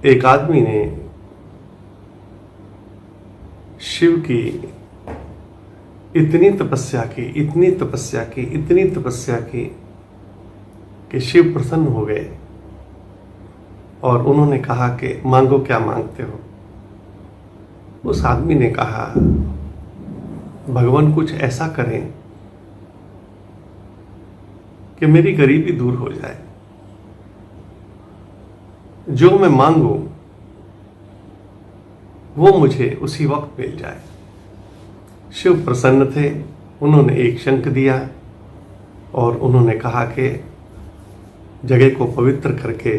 एक आदमी ने शिव की इतनी तपस्या की, इतनी तपस्या की, इतनी तपस्या की कि शिव प्रसन्न हो गए और उन्होंने कहा कि मांगो, क्या मांगते हो। उस आदमी ने कहा, भगवान कुछ ऐसा करें कि मेरी गरीबी दूर हो जाए, जो मैं मांगू वो मुझे उसी वक्त मिल जाए। शिव प्रसन्न थे, उन्होंने एक शंख दिया और उन्होंने कहा कि जगह को पवित्र करके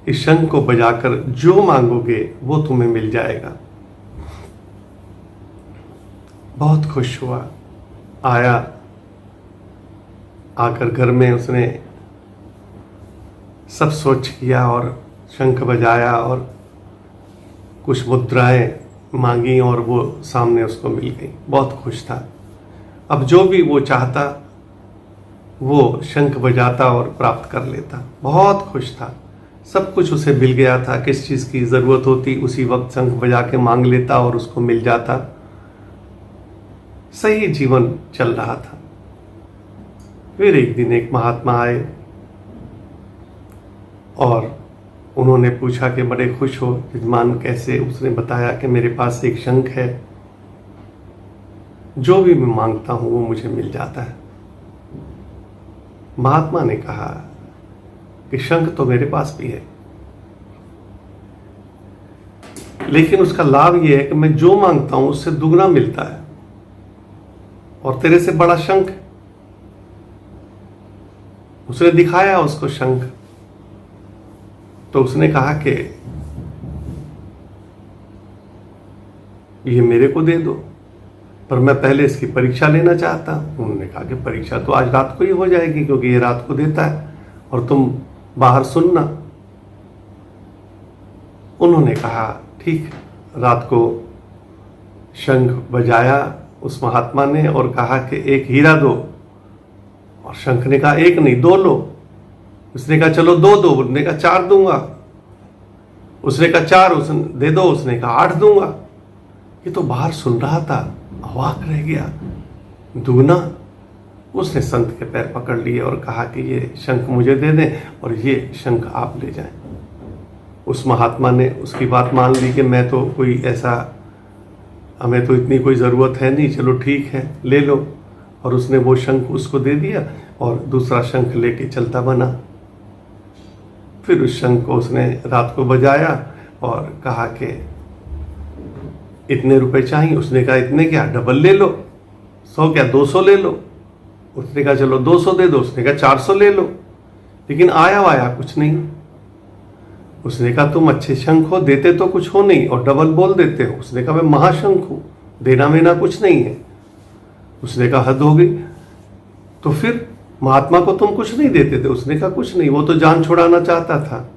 इस शंख को बजाकर जो मांगोगे वो तुम्हें मिल जाएगा। बहुत खुश हुआ, आया, आकर घर में उसने सब सोच किया और शंख बजाया और कुछ मुद्राएं मांगी और वो सामने उसको मिल गई। बहुत खुश था। अब जो भी वो चाहता वो शंख बजाता और प्राप्त कर लेता। बहुत खुश था, सब कुछ उसे मिल गया था। किस चीज़ की ज़रूरत होती उसी वक्त शंख बजा के मांग लेता और उसको मिल जाता। सही जीवन चल रहा था। फिर एक दिन एक महात्मा आए और उन्होंने पूछा कि बड़े खुश हो यजमान कैसे। उसने बताया कि मेरे पास एक शंख है, जो भी मैं मांगता हूं वो मुझे मिल जाता है। महात्मा ने कहा कि शंख तो मेरे पास भी है, लेकिन उसका लाभ यह है कि मैं जो मांगता हूं उससे दुगना मिलता है, और तेरे से बड़ा शंख। उसने दिखाया उसको शंख, तो उसने कहा कि ये मेरे को दे दो, पर मैं पहले इसकी परीक्षा लेना चाहता हूं। उन्होंने कहा कि परीक्षा तो आज रात को ही हो जाएगी, क्योंकि ये रात को देता है और तुम बाहर सुनना। उन्होंने कहा ठीक। रात को शंख बजाया उस महात्मा ने और कहा कि एक हीरा दो, और शंख ने कहा एक नहीं, दो लो। उसने कहा चलो दो दो। उसने कहा 4 दूंगा। उसने कहा 4 उसने दे दो। उसने कहा 8 दूंगा। ये तो बाहर सुन रहा था, अवाक रह गया, दुगना। उसने संत के पैर पकड़ लिए और कहा कि ये शंख मुझे दे दें और ये शंख आप ले जाएं। उस महात्मा ने उसकी बात मान ली कि मैं तो कोई ऐसा, हमें तो इतनी कोई ज़रूरत है नहीं, चलो ठीक है ले लो। और उसने वो शंख उसको दे दिया और दूसरा शंख लेके चलता बना। फिर उस शंख को उसने रात को बजाया और कहा कि इतने रुपए चाहिए। उसने कहा इतने क्या, डबल ले लो। 100 क्या 200 ले लो। उसने कहा चलो 200 दे दो। उसने कहा 400 ले लो। लेकिन आया कुछ नहीं। उसने कहा तुम अच्छे शंख हो, देते तो कुछ हो नहीं और डबल बोल देते हो। उसने कहा मैं महाशंख हूं, देना मेना कुछ नहीं है। उसने कहा हद हो गई। तो फिर महात्मा को तुम कुछ नहीं देते थे। उसने कहा कुछ नहीं, वो तो जान छुड़ाना चाहता था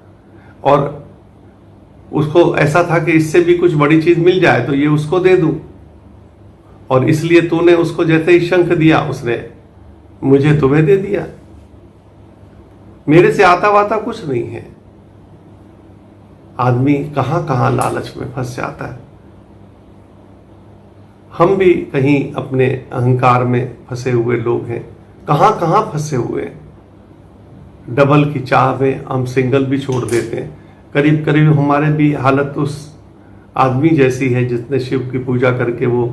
और उसको ऐसा था कि इससे भी कुछ बड़ी चीज मिल जाए तो ये उसको दे दूं, और इसलिए तूने उसको जैसे ही शंख दिया उसने मुझे तुम्हें दे दिया। मेरे से आता वाता कुछ नहीं है। आदमी कहां कहां लालच में फंस जाता है। हम भी कहीं अपने अहंकार में फंसे हुए लोग हैं, कहां कहां फंसे हुए हैं। डबल की चाह में हम सिंगल भी छोड़ देते हैं। करीब करीब हमारे भी हालत उस आदमी जैसी है जिसने शिव की पूजा करके वो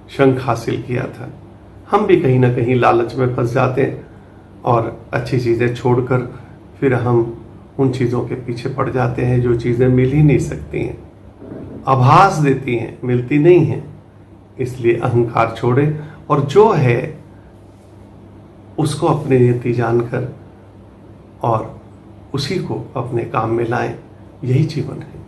शंख हासिल किया था। हम भी कहीं ना कहीं लालच में फंस जाते हैं और अच्छी चीज़ें छोड़कर फिर हम उन चीज़ों के पीछे पड़ जाते हैं जो चीज़ें मिल ही नहीं सकती हैं, आभास देती हैं, मिलती नहीं हैं। इसलिए अहंकार छोड़े और जो है उसको अपने नीति जानकर और उसी को अपने काम में लाएं। यही जीवन है।